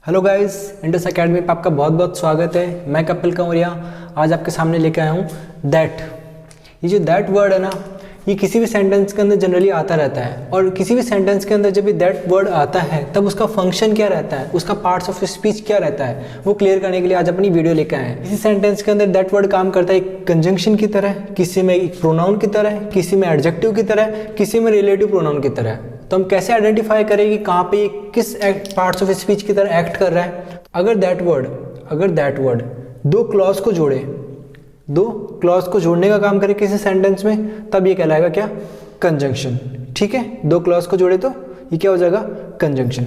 Hello guys, Indus academy पे आपका बहुत बहुत स्वागत है। मैं कपिल कंवरिया आज आपके सामने लेके आया हूँ दैट। ये जो दैट वर्ड है ना, ये किसी भी सेंटेंस के अंदर जनरली आता रहता है, और किसी भी सेंटेंस के अंदर जब भी दैट वर्ड आता है तब उसका फंक्शन क्या रहता है, उसका पार्ट्स ऑफ स्पीच क्या रहता है, वो क्लियर करने के लिए आज अपनी वीडियो लेकर आए हैं। किसी सेंटेंस के अंदर दैट वर्ड काम करता है एक कंजंक्शन की तरह, किसी में एक प्रोनाउन की तरह, किसी में एडजेक्टिव की तरह, किसी में रिलेटिव प्रोनाउन की तरह। तो हम कैसे आइडेंटिफाई करें कि कहाँ पे किस पार्ट्स ऑफ स्पीच की तरह एक्ट कर रहा है। अगर दैट वर्ड दो क्लॉज को जोड़ने का काम करे किसी सेंटेंस में, तब ये कहलाएगा क्या? कंजंक्शन। ठीक है, दो क्लॉज को जोड़े तो ये क्या हो जाएगा? कंजंक्शन।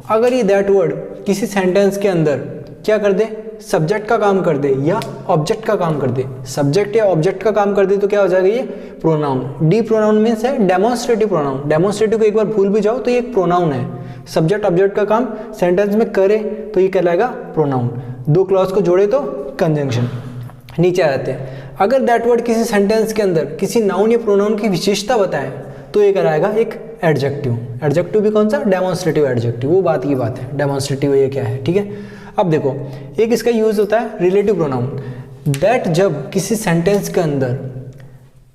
अगर ये दैट वर्ड किसी सेंटेंस के अंदर क्या कर दे? सब्जेक्ट का काम कर दे या ऑब्जेक्ट का काम कर दे, सब्जेक्ट या ऑब्जेक्ट का काम कर दे, तो क्या हो जाएगा? ये प्रोनाउन। डी प्रोनाउन मीन्स है डेमोन्स्ट्रेटिव प्रोनाउन। डेमोन्स्ट्रेटिव को एक बार भूल भी जाओ तो ये एक प्रोनाउन है। सब्जेक्ट ऑब्जेक्ट का काम सेंटेंस में करे तो ये कहलाएगा प्रोनाउन। दो क्लॉज को जोड़े तो कंजंक्शन। नीचे आ जाते हैं। अगर दैट वर्ड किसी सेंटेंस के अंदर किसी नाउन या प्रोनाउन की विशेषता बताए तो ये कहलाएगा एक एडजेक्टिव। एडजेक्टिव भी कौन सा? Demonstrative adjective. वो बात की बात है, डेमोन्स्ट्रेटिव ये क्या है। ठीक है, अब देखो एक इसका यूज होता है रिलेटिव प्रोनाउन। दैट जब किसी सेंटेंस के अंदर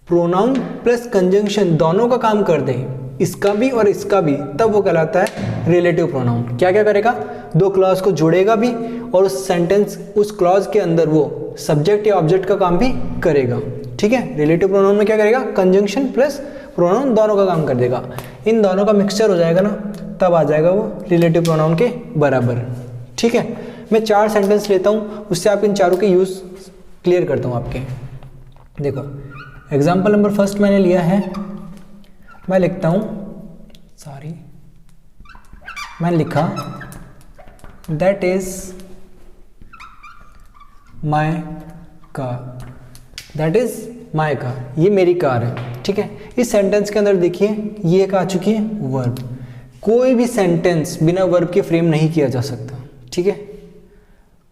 प्रोनाउन प्लस कंजंक्शन दोनों का काम कर दे, इसका भी और इसका भी, तब वो कहलाता है रिलेटिव प्रोनाउन। क्या क्या करेगा? दो क्लॉज को जोड़ेगा भी और उस सेंटेंस उस क्लॉज के अंदर वो सब्जेक्ट या ऑब्जेक्ट का काम भी करेगा। ठीक है, रिलेटिव प्रोनाउन में क्या करेगा? कंजंक्शन प्लस प्रोनाउन दोनों का काम कर देगा। इन दोनों का मिक्सचर हो जाएगा ना, तब आ जाएगा वो रिलेटिव प्रोनाउन के बराबर। ठीक है, मैं 4 सेंटेंस लेता हूँ, उससे आप इन चारों के यूज क्लियर करता हूँ आपके। देखो एग्जाम्पल नंबर फर्स्ट मैंने लिया है, मैं लिखता हूँ, मैंने लिखा that is my car. That is my car, ये मेरी कार है। ठीक है, इस सेंटेंस के अंदर देखिए ये एक आ चुकी है वर्ब। कोई भी सेंटेंस बिना वर्ब के फ्रेम नहीं किया जा सकता। ठीक है,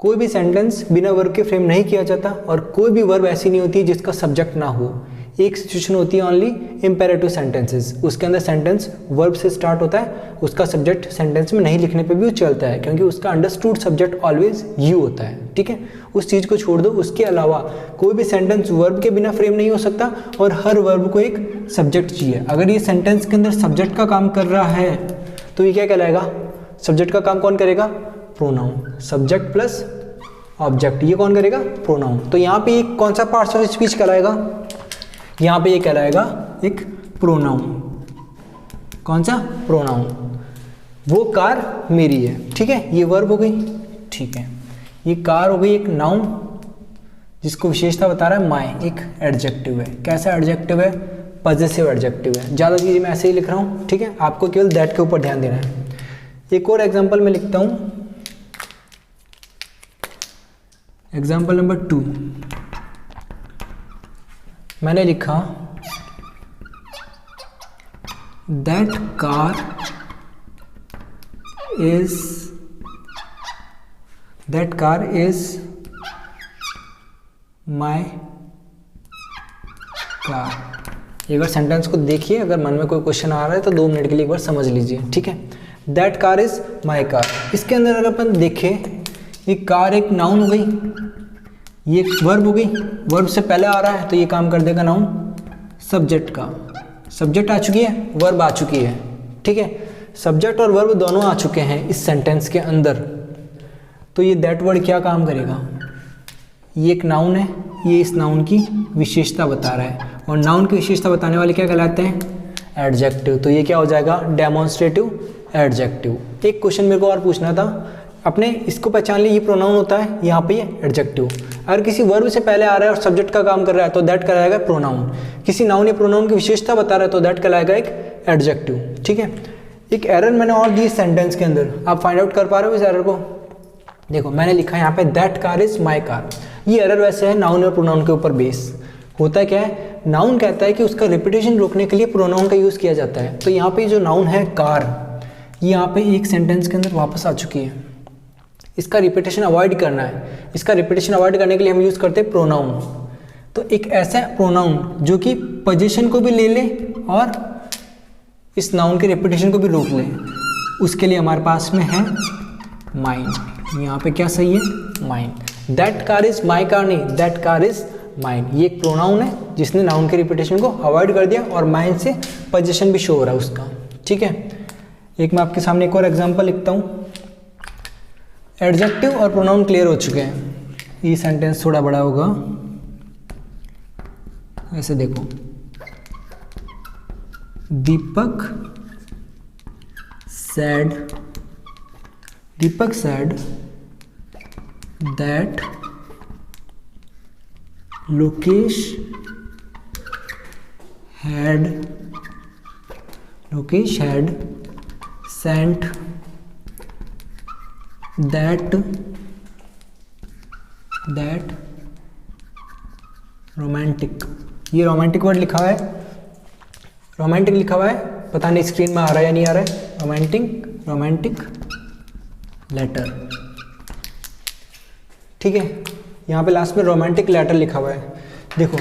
कोई भी सेंटेंस बिना वर्ब के फ्रेम नहीं किया जाता, और कोई भी वर्ब ऐसी नहीं होती जिसका सब्जेक्ट ना हो। एक सिचुएशन होती है ओनली इम्पेरेटिव सेंटेंसेस, उसके अंदर सेंटेंस वर्ब से स्टार्ट होता है, उसका सब्जेक्ट सेंटेंस में नहीं लिखने पे भी वो चलता है, क्योंकि उसका अंडरस्टूड सब्जेक्ट ऑलवेज यू होता है। ठीक है, उस चीज़ को छोड़ दो, उसके अलावा कोई भी सेंटेंस वर्ब के बिना फ्रेम नहीं हो सकता, और हर वर्ब को एक सब्जेक्ट चाहिए। अगर ये सेंटेंस के अंदर सब्जेक्ट का काम कर रहा है तो ये क्या कहलाएगा? सब्जेक्ट का काम कौन करेगा? प्रोनाउन। सब्जेक्ट प्लस ऑब्जेक्ट, ये कौन करेगा? प्रोनाउन। तो यहाँ पे एक कौन सा पार्ट्स ऑफ स्पीच कहलाएगा? यहाँ पे ये कहलाएगा एक प्रोनाउन। कौन सा? प्रोनाउन। वो कार मेरी है। ठीक है, ये वर्ब हो गई। ठीक है, ये कार हो गई एक नाउन जिसको विशेषता बता रहा है माय, एक एडजेक्टिव है। कैसा एडजेक्टिव है? पॉजेसिव एडजेक्टिव है। ज़्यादा चीज़ें मैं ऐसे ही लिख रहा हूँ। ठीक है, आपको केवल दैट के ऊपर ध्यान देना है। एक और एग्जाम्पल में लिखता हूँ, एग्जाम्पल नंबर 2 मैंने लिखा that car is my car. एक बार सेंटेंस को देखिए, अगर मन में कोई क्वेश्चन आ रहा है तो 2 मिनट के लिए एक बार समझ लीजिए। ठीक है, that car is my car. इसके अंदर अगर अपन देखें, ये कार एक नाउन हो गई, ये एक वर्ब हो गई। वर्ब से पहले आ रहा है तो ये काम कर देगा नाउन सब्जेक्ट का। सब्जेक्ट आ चुकी है, वर्ब आ चुकी है। ठीक है, सब्जेक्ट और वर्ब दोनों आ चुके हैं इस सेंटेंस के अंदर, तो ये दैट वर्ड क्या काम करेगा? ये एक नाउन है, ये इस नाउन की विशेषता बता रहा है, और नाउन की विशेषता बताने वाले क्या कहलाते हैं? एडजेक्टिव। तो ये क्या हो जाएगा? Demonstrative adjective. एक क्वेश्चन मेरे को और पूछना था, अपने इसको पहचान लिए, ये प्रोनाउन होता है, यहाँ पे ये एडजेक्टिव। अगर किसी वर्ब से पहले आ रहा है और सब्जेक्ट का काम कर रहा है तो दैट कहलाएगा प्रोनाउन। किसी नाउन या प्रोनाउन की विशेषता बता रहा है तो दैट कहलाएगा एक एडजेक्टिव। ठीक है, एक एरर मैंने और दी सेंटेंस के अंदर, आप फाइंड आउट कर पा रहे हो इस एरर को? देखो मैंने लिखा है यहाँ पे that car is my car. ये एरर वैसे है नाउन और प्रोनाउन के ऊपर बेस। होता क्या है, नाउन कहता है कि उसका रिपीटेशन रोकने के लिए प्रोनाउन का यूज़ किया जाता है। तो यहाँ पे जो नाउन है कार, ये यहाँ पे एक सेंटेंस के अंदर वापस आ चुकी है। इसका रिपीटेशन अवॉइड करना है। इसका रिपीटेशन अवॉइड करने के लिए हम यूज़ करते हैं प्रोनाउन। तो एक ऐसा प्रोनाउन जो कि पोजीशन को भी ले ले और इस नाउन के रिपीटेशन को भी रोक ले। उसके लिए हमारे पास में है माइन। यहाँ पे क्या सही है, mine. That car is my car नहीं, दैट कार इज माइन। ये एक प्रोनाउन है जिसने नाउन के रिपीटेशन को अवॉइड कर दिया और माइन से पोजीशन भी शो हो रहा है उसका। ठीक है, एक मैं आपके सामने एक और एग्जांपल लिखता हूँ। एडजेक्टिव और प्रोनाउन क्लियर हो चुके हैं। ये सेंटेंस थोड़ा बड़ा होगा, ऐसे देखो, दीपक said that Lokesh had sent that romantic, ये रोमांटिक वर्ड लिखा हुआ है, रोमांटिक लिखा हुआ है, पता नहीं स्क्रीन में आ रहा है या नहीं आ रहा है। Romantic letter. ठीक है, यहाँ पे लास्ट में रोमांटिक लेटर लिखा हुआ है। देखो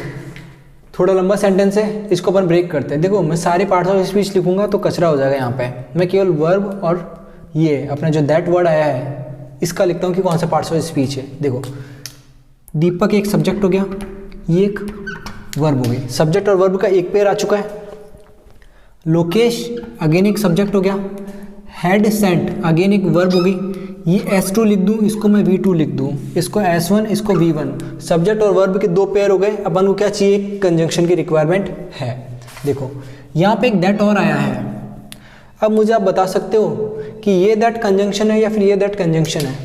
थोड़ा लंबा सेंटेंस है, इसको अपन ब्रेक करते हैं। देखो मैं सारे पार्ट्स ऑफ स्पीच लिखूंगा तो कचरा हो जाएगा। यहाँ पे मैं केवल वर्ब और ये अपना जो दैट वर्ड आया है इसका लिखता हूँ कि कौन सा पार्ट्स ऑफ स्पीच है। देखो दीपक एक सब्जेक्ट हो गया, ये एक वर्ब हो गई, सब्जेक्ट और वर्ब का एक पेयर आ चुका है। लोकेश अगेन एक सब्जेक्ट हो गया, हैड सेंट अगेन एक वर्ब हो गई। ये S2 लिख दूँ, इसको मैं V2 लिख दूँ, इसको S1, इसको V1। सब्जेक्ट और वर्ब के दो पेयर हो गए। अपन को क्या चाहिए, कंजंक्शन की रिक्वायरमेंट है। देखो यहाँ पे एक दैट और आया है। अब मुझे आप बता सकते हो कि ये दैट कंजंक्शन है या फिर ये दैट कंजंक्शन है।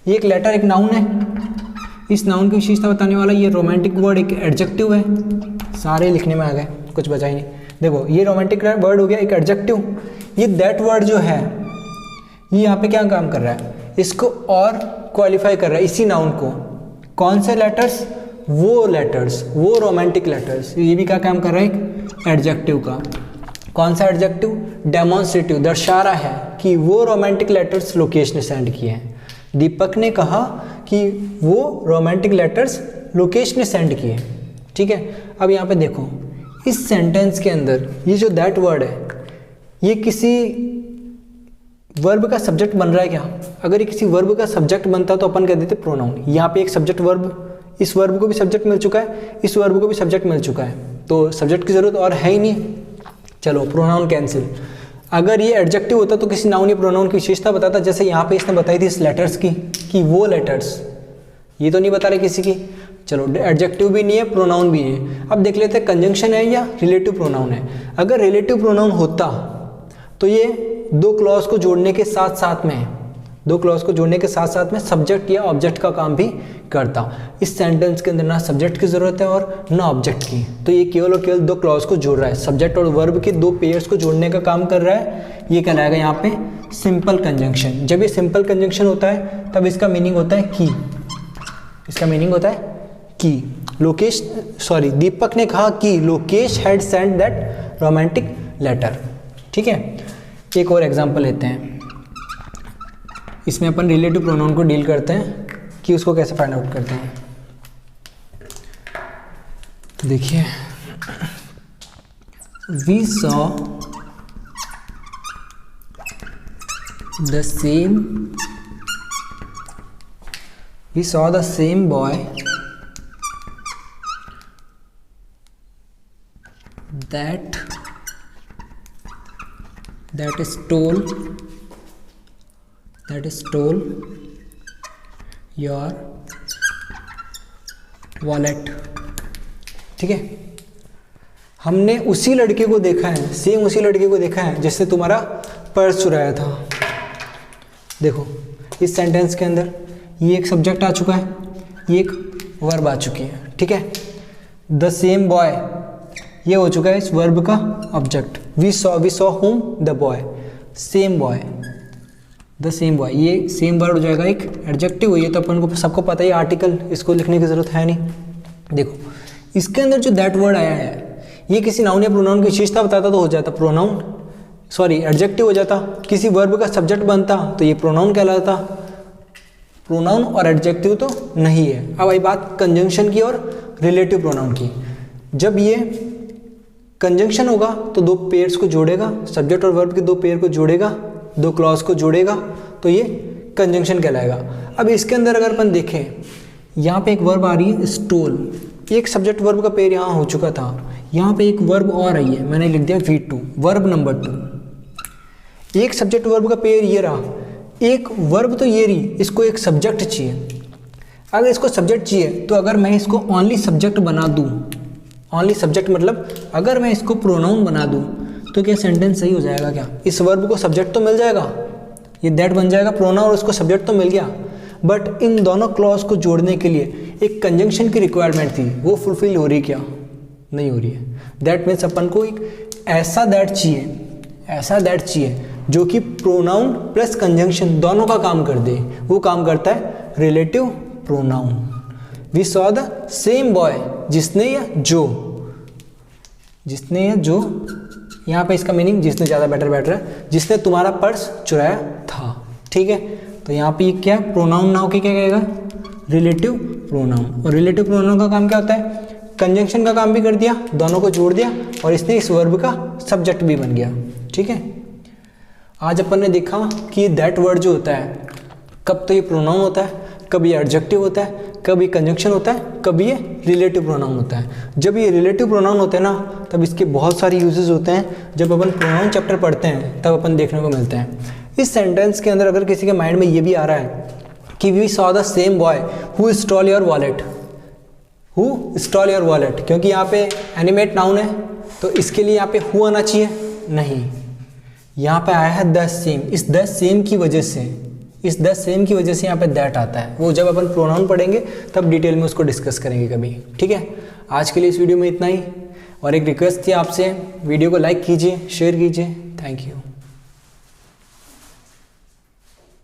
ये एक लेटर एक नाउन है, इस नाउन की विशेषता बताने वाला ये रोमांटिक वर्ड एक एडजेक्टिव है। सारे लिखने में आ गए, कुछ बचा ही नहीं। देखो ये रोमांटिक वर्ड हो गया एक एडजेक्टिव। ये दैट वर्ड जो है ये यहाँ पे क्या काम कर रहा है, इसको और क्वालिफाई कर रहा है इसी नाउन को। कौन से लेटर्स, वो रोमांटिक लेटर्स। ये भी क्या काम कर रहा है, एक एडजेक्टिव का। कौन सा एडजेक्टिव, डेमोन्स्ट्रेटिव, दर्शा रहा है कि वो रोमांटिक लेटर्स लोकेश ने सेंड किए हैं। दीपक ने कहा कि वो रोमांटिक लेटर्स लोकेश ने सेंड किए। ठीक है, अब यहाँ पे देखो इस सेंटेंस के अंदर ये जो दैट वर्ड है ये किसी वर्ब का सब्जेक्ट बन रहा है क्या। अगर ये किसी वर्ब का सब्जेक्ट बनता तो अपन कह देते प्रोनाउन। यहाँ पे एक सब्जेक्ट वर्ब, इस वर्ब को भी सब्जेक्ट मिल चुका है, इस वर्ब को भी सब्जेक्ट मिल चुका है, तो सब्जेक्ट की जरूरत और है ही नहीं। चलो प्रोनाउन कैंसिल। अगर ये एडजेक्टिव होता तो किसी नाउन या प्रोनाउन की विशेषता बताता, जैसे यहाँ पे इसने बताई थी इस लेटर्स की कि वो लेटर्स, ये तो नहीं बता रहे किसी की। चलो एडजेक्टिव भी नहीं है, प्रोनाउन भी नहीं है। अब देख लेते हैं कंजंक्शन है या रिलेटिव प्रोनाउन है। अगर रिलेटिव प्रोनाउन होता तो ये दो क्लॉज को जोड़ने के साथ साथ में सब्जेक्ट या ऑब्जेक्ट का काम भी करता। इस सेंटेंस के अंदर ना सब्जेक्ट की जरूरत है और ना ऑब्जेक्ट की, तो ये केवल और केवल दो क्लॉज को जोड़ रहा है, सब्जेक्ट और वर्ब के दो पेयर्स को जोड़ने का काम कर रहा है। ये कहलाएगा यहाँ पे सिंपल कंजंक्शन। जब ये सिंपल कंजंक्शन होता है तब इसका मीनिंग होता है की। इसका मीनिंग होता है कि दीपक ने कहा कि Lokesh had sent that romantic letter. ठीक है, एक और एग्जांपल लेते हैं। इसमें अपन रिलेटिव प्रोनाउन को डील करते हैं कि उसको कैसे फाइंड आउट करते हैं। देखिए, we saw the same boy that stole your wallet। ठीक है, हमने उसी लड़के को देखा है, सेम उसी लड़के को देखा है जिसने तुम्हारा पर्स चुराया था। देखो इस सेंटेंस के अंदर ये एक सब्जेक्ट आ चुका है, ये एक वर्ब आ चुकी है। ठीक है, द सेम बॉय ये हो चुका है इस वर्ब का object. We saw home the boy, same boy, the same boy, ये सेम वर्ड हो जाएगा एक एडजेक्टिव। ये तो अपन को सबको पता ही, आर्टिकल, इसको लिखने की जरूरत है नहीं। देखो इसके अंदर जो दैट वर्ड आया है ये किसी नाउन या प्रोनाउन की विशेषता बताता तो हो जाता एडजेक्टिव हो जाता। किसी वर्ब का सब्जेक्ट बनता तो ये प्रोनाउन कहलाता। प्रोनाउन और एडजेक्टिव तो नहीं है। अब आई बात कंजंक्शन की और रिलेटिव प्रोनाउन की। जब ये कंजंक्शन होगा तो दो पेयर्स को जोड़ेगा, सब्जेक्ट और वर्ब के दो पेयर को जोड़ेगा, दो क्लॉज को जोड़ेगा तो ये कंजंक्शन कहलाएगा। अब इसके अंदर अगर अपन देखें, यहाँ पे एक वर्ब आ रही है स्टोल, एक सब्जेक्ट वर्ब का पेयर यहाँ हो चुका था, यहाँ पे एक वर्ब और आई है, मैंने लिख दिया V2, वर्ब नंबर 2। एक सब्जेक्ट वर्ब का पेयर ये रहा, एक वर्ब तो ये रही, इसको एक सब्जेक्ट चाहिए। अगर इसको सब्जेक्ट चाहिए तो अगर मैं इसको ओनली सब्जेक्ट बना दूँ, ओनली सब्जेक्ट मतलब अगर मैं इसको प्रोनाउन बना दूँ तो क्या सेंटेंस सही हो जाएगा क्या? इस वर्ब को सब्जेक्ट तो मिल जाएगा, ये दैट बन जाएगा प्रोनाउन और उसको सब्जेक्ट तो मिल गया, बट इन दोनों क्लॉज को जोड़ने के लिए एक कंजंक्शन की रिक्वायरमेंट थी, वो फुलफिल हो रही क्या? नहीं हो रही है। दैट मीन्स अपन को एक ऐसा दैट चाहिए, ऐसा दैट चाहिए जो कि प्रोनाउन प्लस कंजंक्शन दोनों का काम कर दे। वो काम करता है relative pronoun. We saw the same boy, जिसने या जो, जिसने या जो, यहाँ पे इसका मीनिंग जिसने ज़्यादा बेटर है, जिसने तुम्हारा पर्स चुराया था। ठीक है, तो यहाँ पे क्या है? प्रोनाउन ना होके क्या कहेगा? Relative pronoun. और रिलेटिव प्रोनाउन का काम क्या होता है? कंजंक्शन का काम भी कर दिया, दोनों को जोड़ दिया और इसने इस वर्ब का सब्जेक्ट भी बन गया। ठीक है, आज अपन ने देखा कि दैट वर्ड जो होता है, कब तो ये प्रोनाउन होता है, कब ये एडजेक्टिव होता है, कब ये कंजंक्शन होता है, कब ये रिलेटिव प्रोनाउन होता है। जब ये रिलेटिव प्रोनाउन होते हैं ना, तब इसके बहुत सारे यूजेस होते हैं। जब अपन प्रोनाउन चैप्टर पढ़ते हैं तब अपन देखने को मिलते हैं। इस सेंटेंस के अंदर अगर किसी के माइंड में ये भी आ रहा है कि we saw the same boy who stole your wallet, who stole your wallet, क्योंकि यहाँ पे एनिमेट नाउन है तो इसके लिए यहाँ पे हु आना चाहिए, नहीं, यहाँ पे आया है द सेम। इस द सेम की वजह से, इस द सेम की वजह से यहाँ पे दैट आता है। वो जब अपन प्रोनाउन पढ़ेंगे तब डिटेल में उसको डिस्कस करेंगे कभी। ठीक है, आज के लिए इस वीडियो में इतना ही, और एक रिक्वेस्ट थी आपसे, वीडियो को लाइक कीजिए, शेयर कीजिए। Thank you.